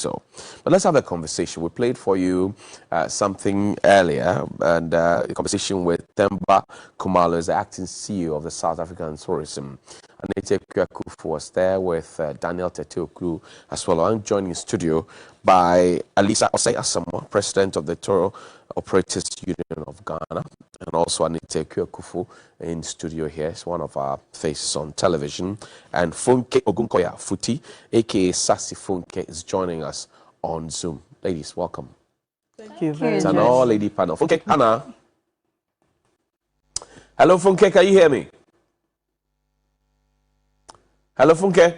so. But let's have a conversation. We played for you something earlier, and a conversation with Themba Khumalo, is the acting CEO of the South African Tourism. Anita Kwiakufu was there with Daniel Teteoklu as well. I'm joined in studio by Alisa Osei Asamoah, President of the Tour Operators Union of Ghana, and also Anita Kwiakufu in studio here. It's one of our faces on television. And Funke Ogunkoya Futi, aka Sassy Funke, is joining us on Zoom. Ladies, welcome. Thank you very much. It's an all-lady panel. Funke, Anna. Hello, Funke, can you hear me? Hello, Funke.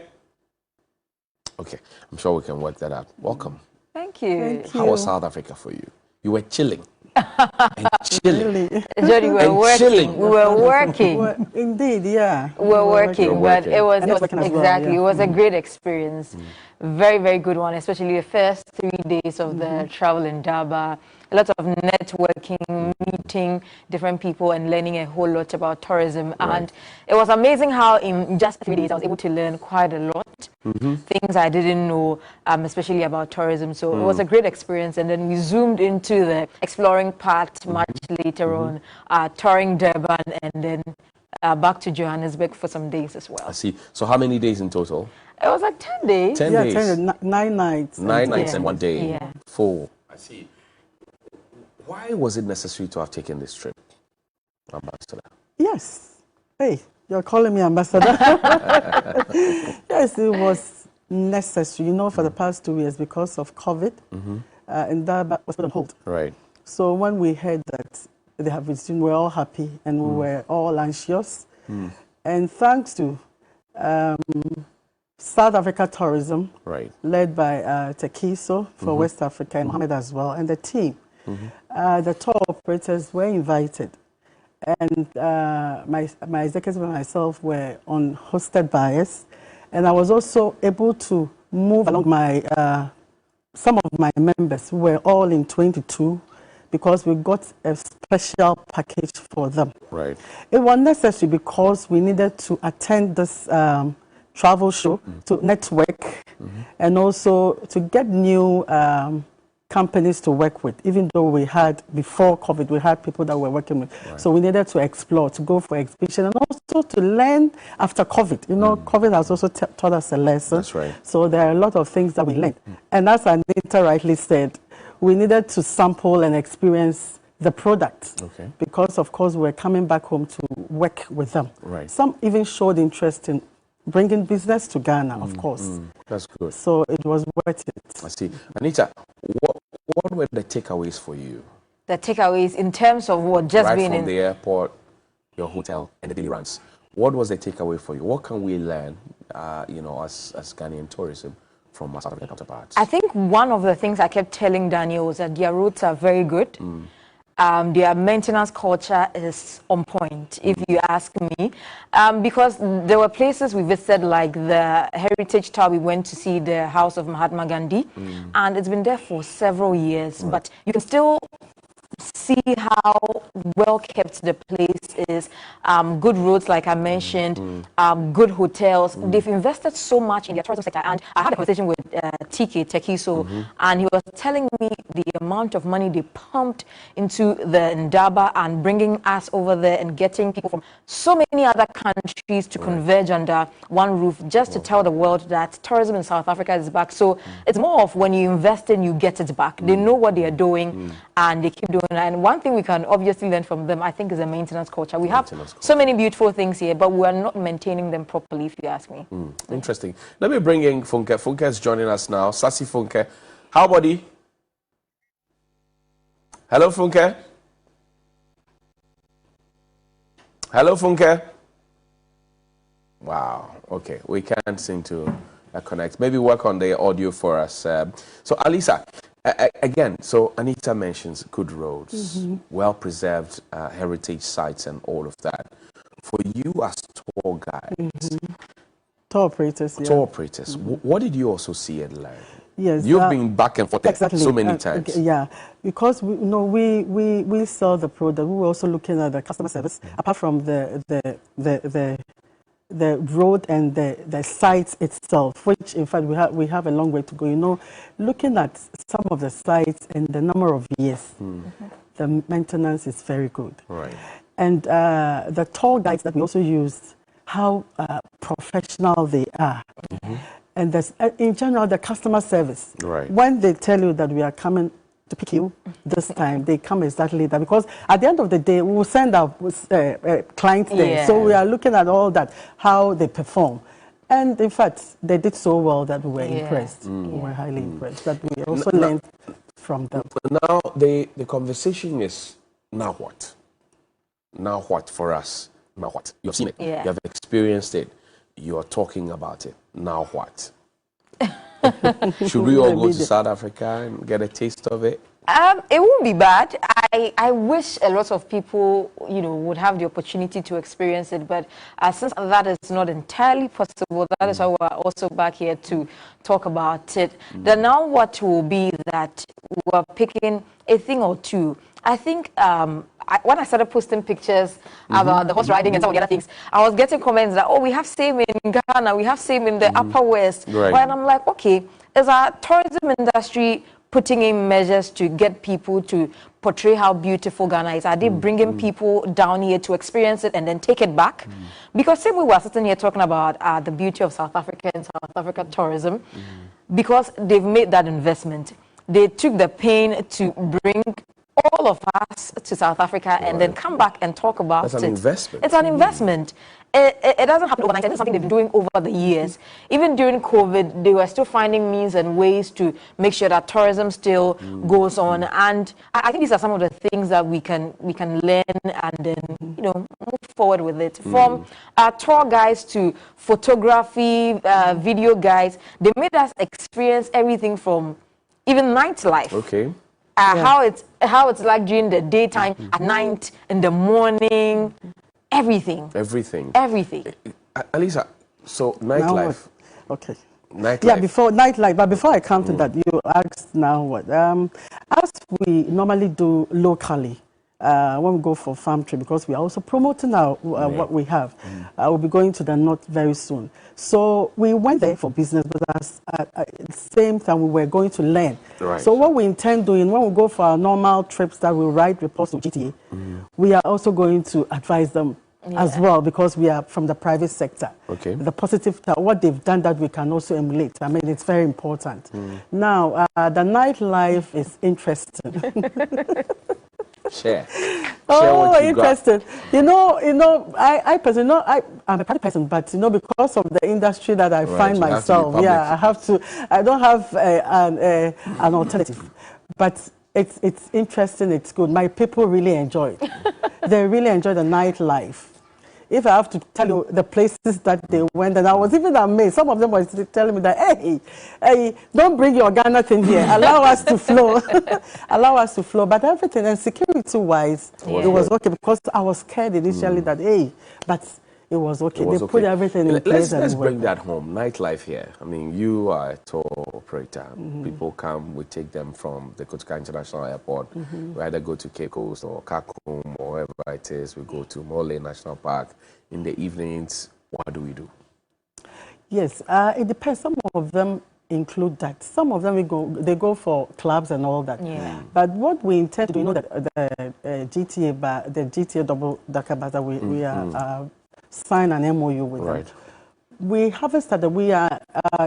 Okay, I'm sure we can work that out. Welcome. Thank you. How was South Africa for you? You were chilling. And chilling. Jody, we were working. Chilling. We were working. Well, indeed, yeah. We were working, but it was exactly. Well, yeah. It was a great experience. Very, very good one, especially the first 3 days of the travel in Daba. A lot of networking, meeting different people and learning a whole lot about tourism. Right. And it was amazing how in just 3 days I was able to learn quite a lot. Things I didn't know, especially about tourism. So it was a great experience. And then we zoomed into the exploring part much later on, touring Durban, and then back to Johannesburg for some days as well. I see. So how many days in total? It was like 10 days. 10 days. 10 days. 9 nights. 9 nights and 1 day. Yeah. Full. I see. Why was it necessary to have taken this trip, Ambassador? Yes. Hey, you're calling me ambassador. Yes, it was necessary. You know, for the past 2 years, because of COVID, and that was put on hold. Right. So when we heard that they have resumed, we were all happy and we were all anxious. And thanks to South Africa Tourism, Right. led by Tekiso for West Africa and Mohammed as well, and the team, the tour operators were invited. And my executive and myself were on hosted by us. And I was also able to move along my some of my members who were all in 22 because we got a special package for them. Right. It was necessary because we needed to attend this travel show to network and also to get new companies to work with. Even though we had, before COVID, we had people that we were working with. Right. So we needed to explore, to go for exhibition, and also to learn after COVID. You know, COVID has also taught us a lesson. That's right. So there are a lot of things that we learned. And as Anita rightly said, we needed to sample and experience the product. Okay. Because, of course, we're coming back home to work with them. Right. Some even showed interest in bringing business to Ghana, of course. That's good. So it was worth it. I see. Anita, what were the takeaways for you? The takeaways in terms of what just Right being from in the airport, your hotel, and the daily runs. What was the takeaway for you? What can we learn, you know, as Ghanaian tourism from our South African counterparts? I think one of the things I kept telling Daniel was that their routes are very good. Their maintenance culture is on point, if you ask me, because there were places we visited, like the Heritage Tower. We went to see the house of Mahatma Gandhi, and it's been there for several years, but you can still see how well kept the place is. Good roads, like I mentioned, good hotels. They've invested so much in their tourism sector. And I had a conversation with TK Tekiso, and he was telling me the amount of money they pumped into the Ndaba and bringing us over there and getting people from so many other countries to converge under one roof, just to tell the world that tourism in South Africa is back. So it's more of when you invest in, you get it back. They know what they are doing, and they keep doing it. And one thing we can obviously learn from them, I think, is a maintenance culture. We have so many beautiful things here, but we are not maintaining them properly, if you ask me. Interesting. Let me bring in Funke. Funke is joining us now. Sassy Funke. How, buddy? Hello, Funke. Hello, Funke. Wow. Okay. We can't seem to connect. Maybe work on the audio for us. So, Alisa, again, so Anita mentions good roads, well-preserved heritage sites and all of that. For you as tour guides, Tour operators, yeah. tour operators, what did you also see and learn? Yes, You've been back and forth exactly. so many times. Okay, yeah, because we sell the product. We were also looking at the customer service. Apart from the the road and the site itself, which in fact we have a long way to go. You know, looking at some of the sites and the number of years, the maintenance is very good. Right. And the tour guides that we also use, how professional they are. And in general, the customer service. Right. When they tell you that we are coming to pick you this time, they come exactly that, because at the end of the day we will send our clients there, so we are looking at all that, how they perform, and in fact they did so well that we were impressed. We were highly impressed, that we also learned from them. Now the conversation is, now what for us? Now what? You've seen it, you have experienced it, you're talking about it, now what? Should we all go to South Africa and get a taste of it? It won't be bad. I wish a lot of people, would have the opportunity to experience it. But since that is not entirely possible, that is why we're also back here to talk about it. The now what will be that we're picking a thing or two. I think when I started posting pictures about the horse riding and some of the other things, I was getting comments that, oh, we have same in Ghana, we have same in the Upper West. Right. And I'm like, okay, is our tourism industry putting in measures to get people to portray how beautiful Ghana is? Are they bringing people down here to experience it and then take it back? Because same way we're sitting here talking about the beauty of South Africa and South Africa tourism, because they've made that investment. They took the pain to bring all of us to South Africa and then come back and talk about it. That's an investment. It's an investment. It doesn't happen overnight. It's something they've been doing over the years. Even during COVID, they were still finding means and ways to make sure that tourism still goes on. And I think these are some of the things that we can learn and then move forward with it. From tour guides to photography, video guides, they made us experience everything from even nightlife. Okay. How it's like during the daytime, at night, in the morning, everything. Alisa, so nightlife. Okay. Nightlife. Yeah, before nightlife, but before I come to that, you asked now what? As we normally do locally, when we go for farm trip, because we are also promoting our what we have. We'll be going to the north very soon. So we went there for business, but at the same time we were going to learn. Right. So what we intend doing when we go for our normal trips that we write reports to GTA, we are also going to advise them as well, because we are from the private sector. Okay. The positive, what they've done that we can also emulate. I mean, it's very important. Now, the nightlife is interesting. Share Oh, interesting. I personally, I'm a private person, but because of the industry that I find myself, I don't have an alternative. But it's interesting, it's good. My people really enjoy it. They really enjoy the nightlife. If I have to tell you the places that they went, and I was even amazed. Some of them were telling me that, hey, don't bring your Ghana thing here. Allow us to flow. Allow us to flow. But everything, and security-wise, it was okay, because I was scared initially that, but it was okay. They put everything in place. Let's bring that home. Nightlife here. I mean, you are a tour operator. People come, we take them from the Kotoka International Airport. We either go to Cape Coast or Kakum or wherever it is. We go to Mole National Park. In the evenings, what do we do? Yes, it depends. Some of them include that. Some of them they go for clubs and all that. Yeah. But what we intend to do, that the GTA double decker bus that we are sign an MOU with them. We haven't started. We are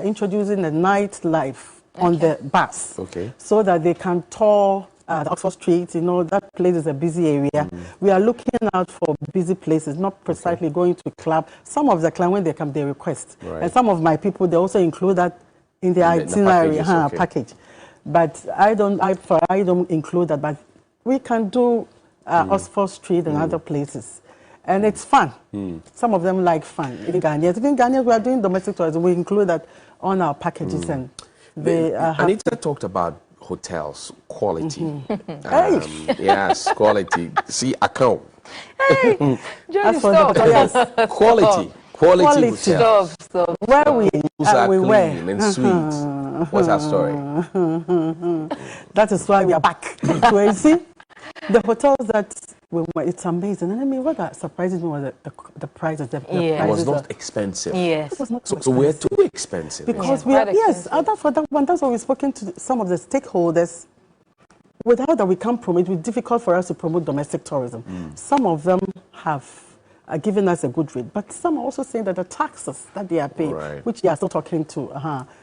introducing the nightlife on the bus, so that they can tour the Oxford Street. That place is a busy area. We are looking out for busy places, not precisely going to club. Some of the club, when they come, they request, and some of my people, they also include that in the itinerary package. But I don't include that. But we can do Oxford Street and other places. And it's fun. Some of them like fun. Even Ghanaians, we are doing domestic tourism. We include that on our packages. And Anita talked about hotels, quality. Yes, quality. See, account. Hey, stop. Quality hotels. Stop. Where we were. And sweet. What's our story? That is why we are back. So you see, The hotels that we went, it's amazing. And I mean, what that surprises me was the prices. The It was not expensive. Yes. It was not So we're too expensive. because Yeah, that's for that one. That's why we've spoken to some of the stakeholders. Without that, we can't promote. It's difficult for us to promote domestic tourism. Some of them have given us a good rate, but some are also saying that the taxes that they are paying, which they are still talking to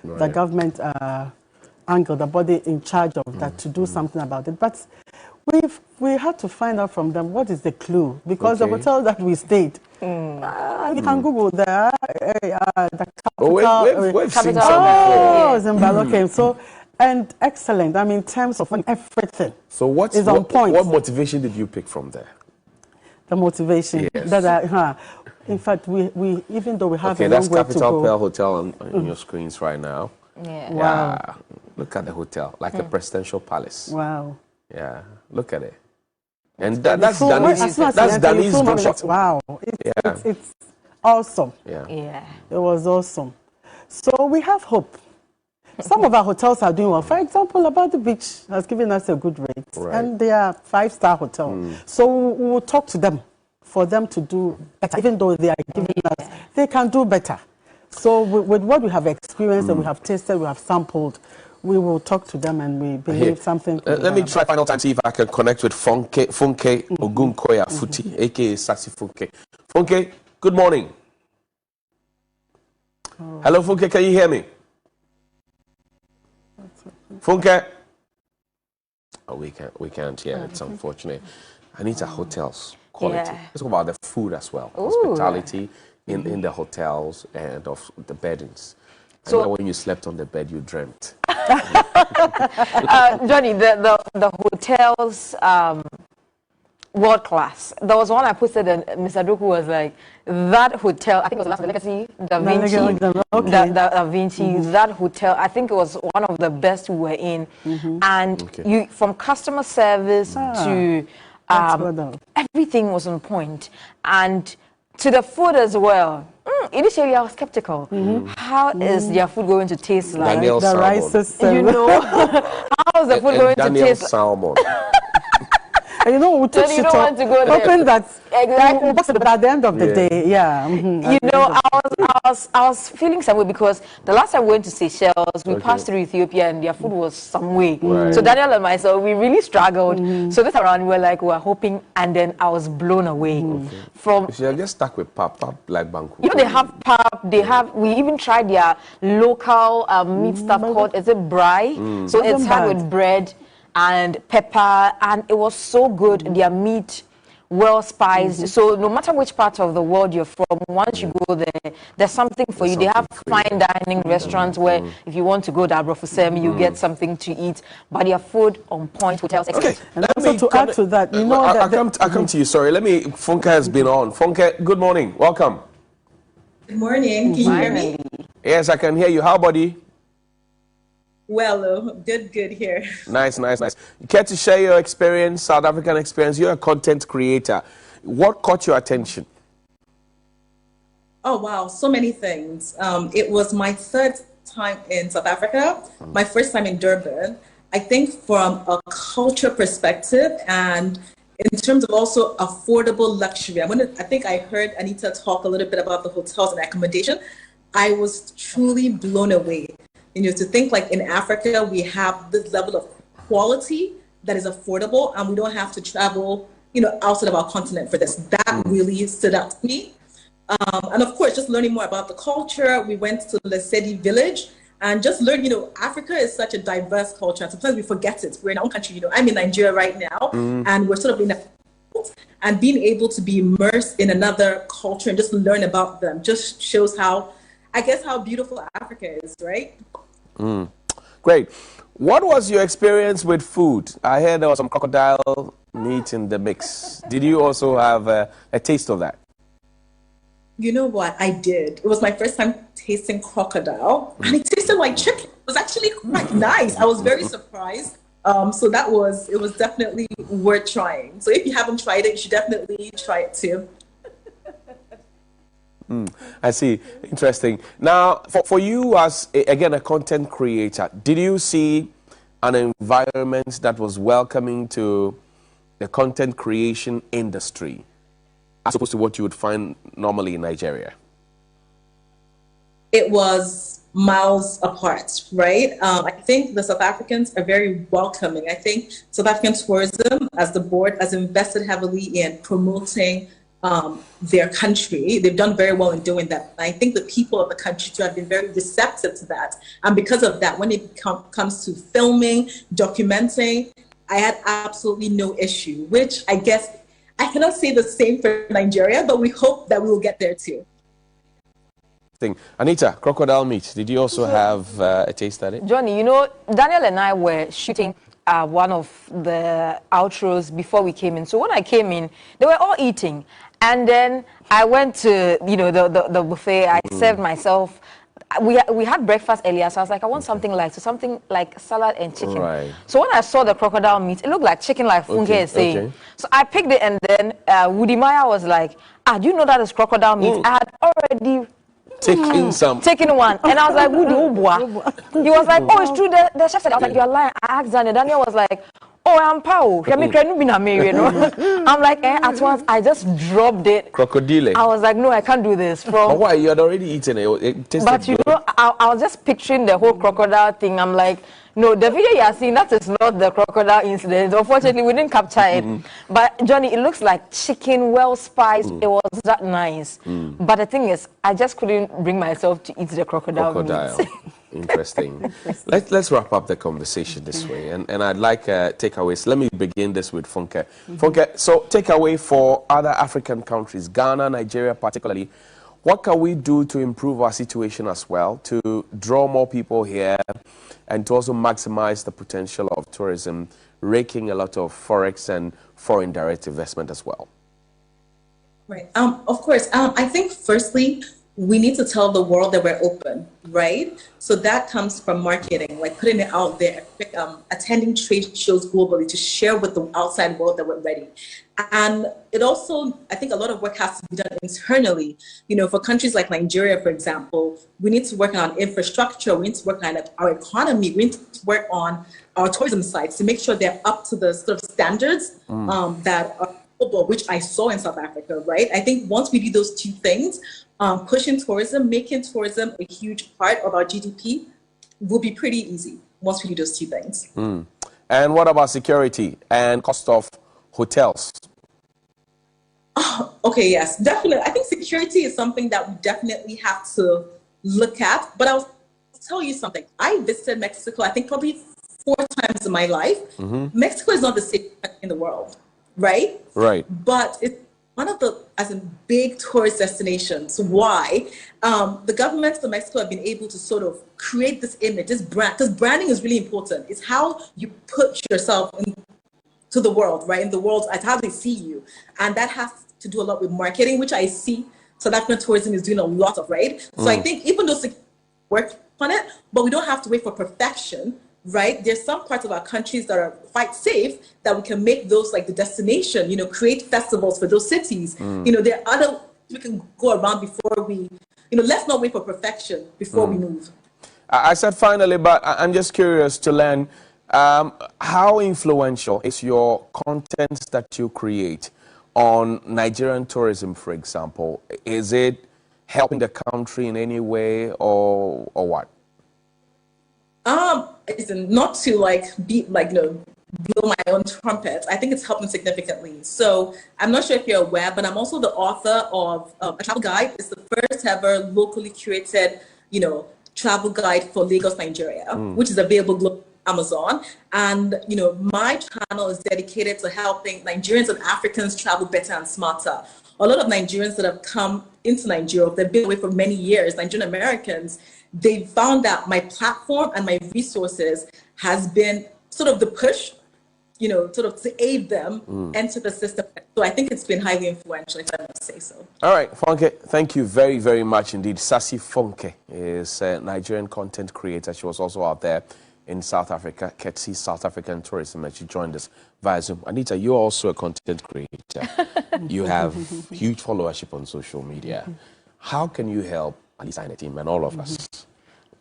the government angle, the body in charge of that, to do something about it. But we had to find out from them what is the clue, because the hotel that we stayed, you can Google the capital. We've seen some before. Zimbabwe. So, and excellent. I mean, in terms of everything. So what is on point? What motivation did you pick from there? The motivation that in fact we even though we have a long that's way to Capital go. Pearl Hotel on your screens right now. Yeah. Wow. Look at the hotel, like a presidential palace. Wow. Yeah, look at it. And that's Danny's gunshot. Wow. It's awesome. Yeah. It was awesome. So we have hope. Some of our hotels are doing well. For example, About the Beach has given us a good rate, and they are 5-star hotel. So we will talk to them for them to do better. Even though they are giving us, they can do better. So with what we have experienced and we have tasted, we have sampled, we will talk to them, and we believe something. Let me try final time, see if I can connect with Funke Ogunkoya Futi, aka Sassy Funke. Funke, good morning. Hello, Funke, can you hear me? Funke? Oh, we can't hear. It's unfortunate. I need a hotel's quality. Let's talk about the food as well. Hospitality in the hotels and of the beddings. So I know when you slept on the bed, you dreamt. Johnny, the hotels, world class. There was one I posted, and Mr. Doku was like, that hotel, I think it was the Legacy Da Vinci. Da Vinci, that hotel, I think it was one of the best we were in. And you, from customer service to everything was on point. And to the food as well. Initially, I was skeptical. How is their food going to taste like? Daniel the rices, you know, how is the food going to taste? Salmon. And you know, we took you don't want to go there. hoping that Exactly. but at the end of the day, you know, I was feeling some way, because the last time we went to Seychelles, we passed through Ethiopia, and their food was some way. So Daniel and myself, we really struggled. So this around, we were like, we were hoping, and then I was blown away. From you should have just stuck with pap like Banku. You know, they have pap. They have. We even tried their local meat stuff called, is it braai? So it's had with bread and pepper, and it was so good. Their meat, well spiced. So no matter which part of the world you're from, once you go there, there's something for you. They have fine dining restaurants where if you want to go to Abrofusem, you get something to eat. But their food on point, hotels. Okay, and also to add to that, you know, I come to you. Sorry, let me. Funke has been on. Funke, good morning. Welcome. Good morning. Can you hear me? Yes, I can hear you. How, buddy? Well, good here. Nice. You care to share your experience, South African experience? You're a content creator. What caught your attention? Oh, wow. So many things. It was my third time in South Africa, my first time in Durban. I think from a culture perspective and in terms of also affordable luxury, I think I heard Anita talk a little bit about the hotels and accommodation. I was truly blown away. You know, to think like in Africa, we have this level of quality that is affordable, and we don't have to travel, you know, outside of our continent for this. That really stood out to me. And of course, just learning more about the culture. We went to Lesedi village and just learned, you know, Africa is such a diverse culture. And sometimes we forget it. We're in our own country, you know, I'm in Nigeria right now, and we're sort of in a, and being able to be immersed in another culture and just learn about them just shows how, I guess, how beautiful Africa is, right? Great. What was your experience with food? I heard there was some crocodile meat in the mix. Did you also have a taste of that? You know what? I did. It was my first time tasting crocodile, and it tasted like chicken. It was actually quite nice. I was very surprised. So it was definitely worth trying. So if you haven't tried it, you should definitely try it too. I see. Interesting. Now, for you as, again, a content creator, did you see an environment that was welcoming to the content creation industry as opposed to what you would find normally in Nigeria? It was miles apart, right? I think the South Africans are very welcoming. I think South African tourism, as the board, has invested heavily in promoting their country. They've done very well in doing that. I think the people of the country too have been very receptive to that. And because of that, when it comes to filming, documenting, I had absolutely no issue, which I guess I cannot say the same for Nigeria, but we hope that we will get there too. Anita, crocodile meat, did you also have a taste at it? Johnny, you know, Daniel and I were shooting one of the outros before we came in. So when I came in, they were all eating. And then I went to, you know, the buffet. I served myself. We had breakfast earlier, so I was like, I want something light, so something like salad and chicken. Right. So when I saw the crocodile meat, it looked like chicken, like Funke is saying. Okay. So I picked it, and then Woody Maya was like, do you know that is crocodile meat? I had already taking one, and I was like, Woody, he was like, oh, it's true. The chef said, I was like, you're lying. I asked Daniel. Daniel was like, oh, I'm Pao. I'm like, at once I just dropped it. Crocodile. I was like, no, I can't do this. But why? You had already eaten it. It tasted but you good. know, I was just picturing the whole crocodile thing. I'm like, no, the video you are seeing, that is not the crocodile incident. Unfortunately, we didn't capture it. But Johnny, it looks like chicken, well spiced. It was that nice. But the thing is, I just couldn't bring myself to eat the crocodile meat. Interesting. Let's wrap up the conversation this way. And I'd like takeaways. Let me begin this with Funke. Funke, so takeaway for other African countries, Ghana, Nigeria particularly, what can we do to improve our situation as well, to draw more people here and to also maximize the potential of tourism, raking a lot of forex and foreign direct investment as well? Right. Of course. I think firstly, we need to tell the world that we're open, right? So that comes from marketing, like putting it out there, attending trade shows globally to share with the outside world that we're ready. And it also, I think a lot of work has to be done internally. You know, for countries like Nigeria, for example, we need to work on infrastructure, we need to work on our economy, we need to work on our tourism sites to make sure they're up to the sort of standards that are global, which I saw in South Africa, right? I think once we do those two things, pushing tourism, making tourism a huge part of our GDP will be pretty easy once we do those two things. And what about security and cost of hotels? Okay, yes, definitely. I think security is something that we definitely have to look at. But I'll tell you something. I visited Mexico, I think probably 4 times in my life. Mexico is not the safest country in the world, right? Right. But it's one of the big tourist destinations. Why? The governments of Mexico have been able to sort of create this image, this brand, because branding is really important. It's how you put yourself into the world, right? In the world, it's how they see you. And that has to do a lot with marketing, which I see South African tourism is doing a lot of, right? So I think even though work on it, but we don't have to wait for perfection, right? There's some parts of our countries that are quite safe that we can make those like the destination, you know, create festivals for those cities. You know, there are other, we can go around before we, you know, let's not wait for perfection before we move. I said finally, but I'm just curious to learn how influential is your content that you create on Nigerian tourism, for example? Is it helping the country in any way or what? It's not to like be like, you know, blow my own trumpet. I think it's helping significantly. So I'm not sure if you're aware, but I'm also the author of a travel guide. It's the first ever locally curated, you know, travel guide for Lagos, Nigeria, which is available globally on Amazon. And, you know, my channel is dedicated to helping Nigerians and Africans travel better and smarter. A lot of Nigerians that have come into Nigeria, they've been away for many years, Nigerian Americans, they found that my platform and my resources has been sort of the push, you know, sort of to aid them enter the system. So I think it's been highly influential, if I must say so. All right, Funke, thank you very, very much indeed. Sassy Funke is a Nigerian content creator. She was also out there in South Africa, Ketsi South African Tourism, and she joined us via Zoom. Anita, you're also a content creator. You have huge followership on social media. How can you help Alisa and the team and all of us?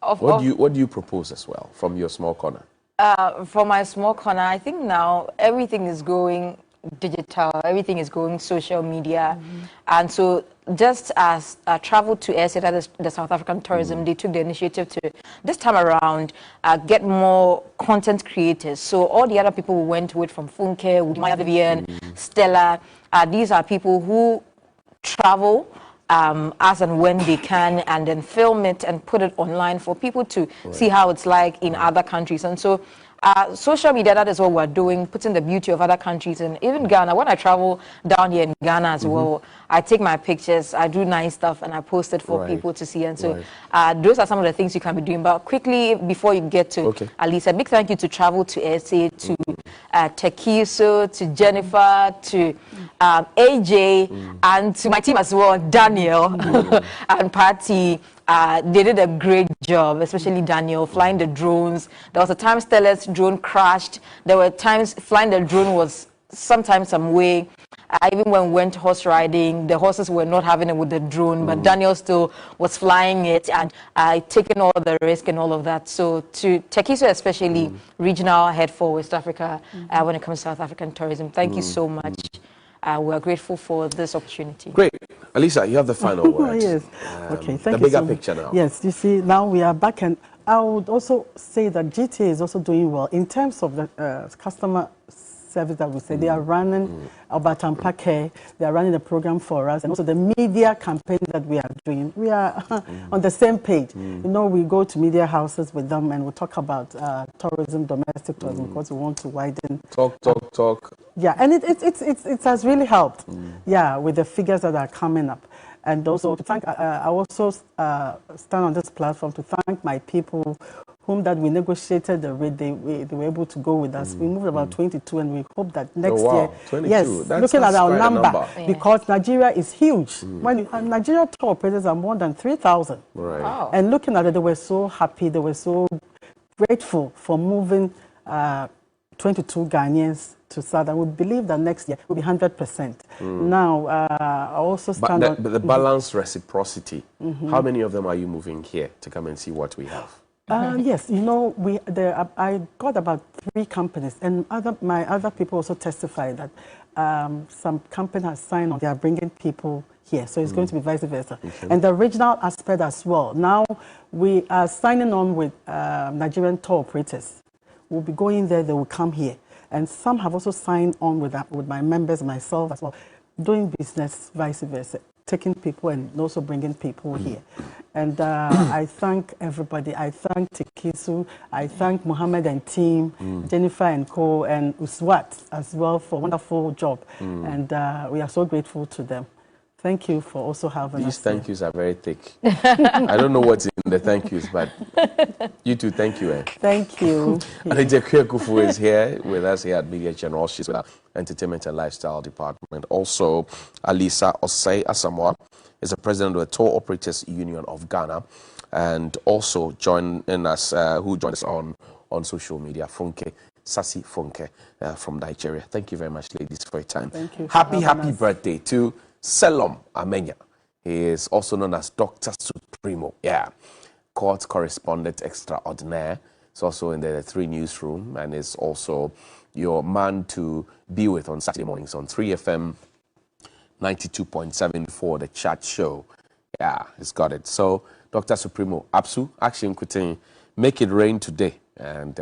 What do you propose as well from your small corner? For my small corner, I think now everything is going digital. Everything is going social media. And so just as Travel to SA, that is the South African tourism, they took the initiative to, this time around, get more content creators. So all the other people who went with, from Funke, Maya Vivian, Stella, these are people who travel as and when they can, and then film it and put it online for people to see how it's like in other countries. And so social media, that is what we're doing, putting the beauty of other countries. And even Ghana, when I travel down here in Ghana as well, I take my pictures, I do nice stuff, and I post it for people to see. And so those are some of the things you can be doing. But quickly, before you get to Alisa, big thank you to Travel to SA, to Tekiso, to Jennifer, to AJ, and to my team as well, Daniel and Patty. They did a great job, especially Daniel, flying the drones. There was a time Stella's drone crashed. There were times flying the drone was sometimes some way. Even when we went horse riding, the horses were not having it with the drone, but Daniel still was flying it and taking all the risk and all of that. So to Tekiso, especially regional head for West Africa, when it comes to South African tourism, thank you so much. We're grateful for this opportunity. Great. Alisa, you have the final word. Yes. Okay, thank you. The bigger picture now. Yes, you see, now we are back, and I would also say that GTA is also doing well in terms of the customer service that we say. They are running Obatampake, they are running the program for us, and also the media campaign that we are doing. We are on the same page. You know, we go to media houses with them and we talk about tourism, domestic tourism, because we want to widen. Talk. Yeah, and it has really helped. Yeah, with the figures that are coming up. And also to thank, I also stand on this platform to thank my people whom that we negotiated the rate, they were able to go with us. We moved about 22, and we hope that next year, 22. yes, looking at our number, because Nigeria is huge. When Nigeria tour operators are more than 3,000. Right. Wow. And looking at it, they were so happy, they were so grateful for moving 22 Ghanaians to South, and we believe that next year will be 100%. Now, I also stand on... But the balanced reciprocity, how many of them are you moving here to come and see what we have? Yes, you know, I got about 3 companies, and my other people also testify that some company has signed on, they are bringing people here, so it's going to be vice versa. And the regional aspect as well. Now, we are signing on with Nigerian tour operators. We'll be going there, they will come here. And some have also signed on with my members, myself as well, doing business vice versa, taking people and also bringing people here. And I thank everybody. I thank Tekisu, I thank Mohammed and team, Jennifer and co, and Uswat as well for a wonderful job. And we are so grateful to them. Thank you for also having us. These thank yous are very thick. I don't know what's in the thank yous, but you too, thank you. Thank you. Anita Kufu is here with us here at Media General. She's with our Entertainment and Lifestyle Department. Also, Alisa Osei Asamoah is the president of the Tour Operators Union of Ghana, and also joining us, who joined us on social media, Funke, Sasi Funke from Nigeria. Thank you very much, ladies, for your time. Thank you. Happy birthday to Selom Amenya. He is also known as Dr. Supremo. Yeah. Court correspondent extraordinaire. He's also in the 3 newsroom, and is also your man to be with on Saturday mornings on 3FM 92.7 for the chat show. Yeah, he's got it. So, Dr. Supremo, Apsu, Action Kutin, make it rain today and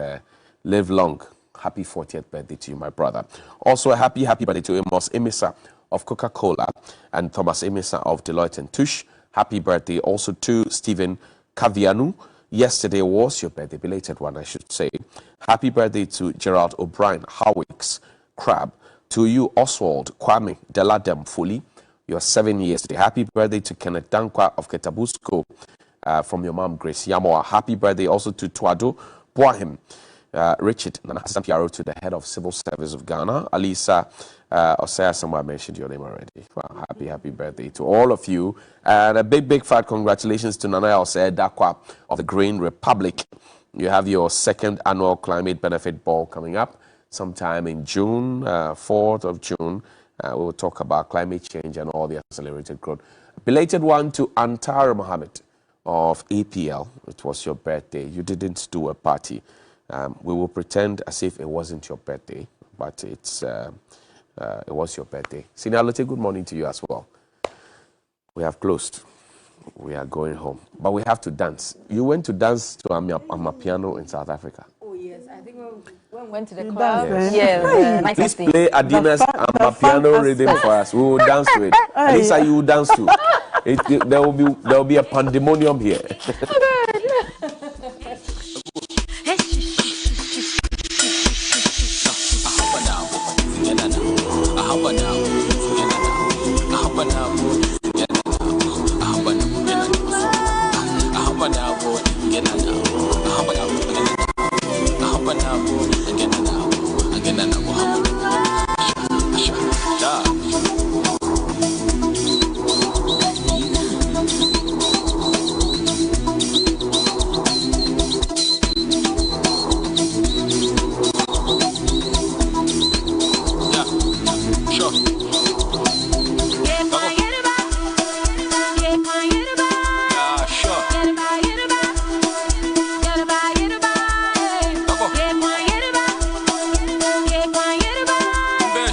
live long. Happy 40th birthday to you, my brother. Also, a happy birthday to Amos Emisa of Coca-Cola and Thomas Emisa of Deloitte & Touche. Happy birthday also to Stephen Kavianu. Yesterday was your birthday, belated one, I should say. Happy birthday to Gerald O'Brien, Howicks, Crab. To you, Oswald Kwame Deladem Fuli. You're 7 years today. Happy birthday to Kenneth Dankwa of Ketabusko from your mom, Grace Yamoa. Happy birthday also to Tuado Boahim. Richard Nanasampiaro, to the head of Civil Service of Ghana. Alisa Osei Asamoah, I mentioned your name already. Wow, happy birthday to all of you. And a big fat congratulations to Nana Osei Dakwa of the Green Republic. You have your 2nd annual Climate Benefit Ball coming up sometime in June, 4th of June. We will talk about climate change and all the accelerated growth. Belated one to Antara Mohammed of APL. It was your birthday. You didn't do a party. We will pretend as if it wasn't your birthday, but it's it was your birthday. Senior Lotte, good morning to you as well. We have closed. We are going home. But we have to dance. You went to dance to Amapiano in South Africa. Oh, yes. I think when we went to the club. Yes. Yes. Please play Adina's Amapiano rhythm for us. We will dance to it. Lisa, you will dance to it. There will be a pandemonium here.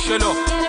Hello.